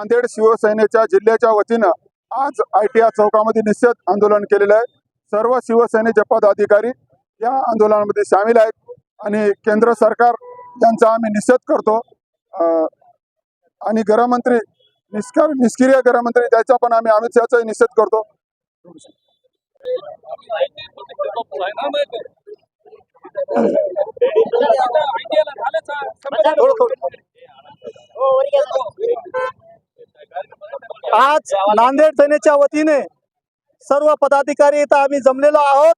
नांदेड शिवसेनेच्या जिल्ह्याच्या वतीनं आज ITI चौकामध्ये निषेध आंदोलन केलेलं आहे। सर्व शिवसेनेचे पदाधिकारी या आंदोलनामध्ये सामील आहेत आणि केंद्र सरकार यांचा आम्ही निषेध करतो आणि गृहमंत्री निष्क्रिय गृहमंत्री त्याचा पण आम्ही अमित शहाचा निषेध करतो। आज नांदेड सेनेच्या वतीने सर्व पदाधिकारी इथं आम्ही जमलेलो आहोत।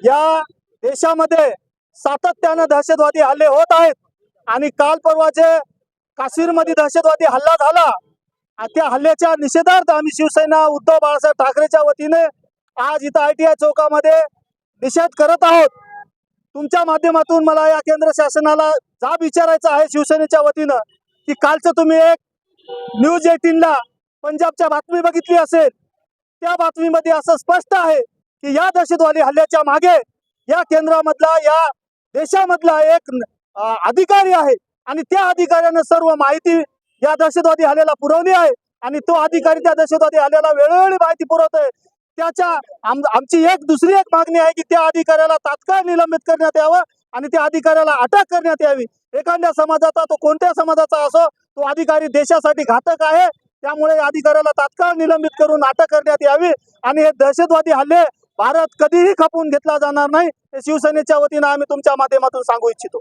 या देशामध्ये सातत्याने दहशतवादी हल्ले होत आहेत आणि काल परवाचे काश्मीरमध्ये दहशतवादी हल्ला झाला। त्या हल्ल्याच्या निषेधार्थ आम्ही शिवसेना उद्धव बाळासाहेब ठाकरेच्या वतीने आज इथं ITI चौकामध्ये निषेध करत आहोत। तुमच्या माध्यमातून मला या केंद्र शासनाला जाब विचारायचा आहे शिवसेनेच्या वतीनं की कालचं तुम्ही एक न्यूज 18ला पंजाबच्या बातमी बघितली असेल। त्या बातमीमध्ये असं स्पष्ट आहे की या दहशतवादी हल्ल्याच्या मागे या केंद्रामधला या देशामधला एक अधिकारी आहे आणि त्या अधिकाऱ्यानं सर्व माहिती या दहशतवादी हल्ल्याला पुरवली आहे आणि तो अधिकारी त्या दहशतवादी हल्ल्याला वेळोवेळी माहिती पुरवतोय। त्याच्या आमची दुसरी एक मागणी आहे की त्या अधिकाऱ्याला तात्काळ निलंबित करण्यात यावं आणि त्या अधिकाऱ्याला अटक करण्यात यावी। एखाद्या समाजाचा तो कोणत्या समाजाचा असो तो अधिकारी देशासाठी घातक आहे, त्यामुळे अधिकाऱ्याला तात्काळ निलंबित करून अटक करण्यात यावी आणि हे दहशतवादी हल्ले भारत कधीही खपवून घेतला जाणार नाही हे शिवसेनेच्या वतीनं आम्ही तुमच्या माध्यमातून सांगू इच्छितो।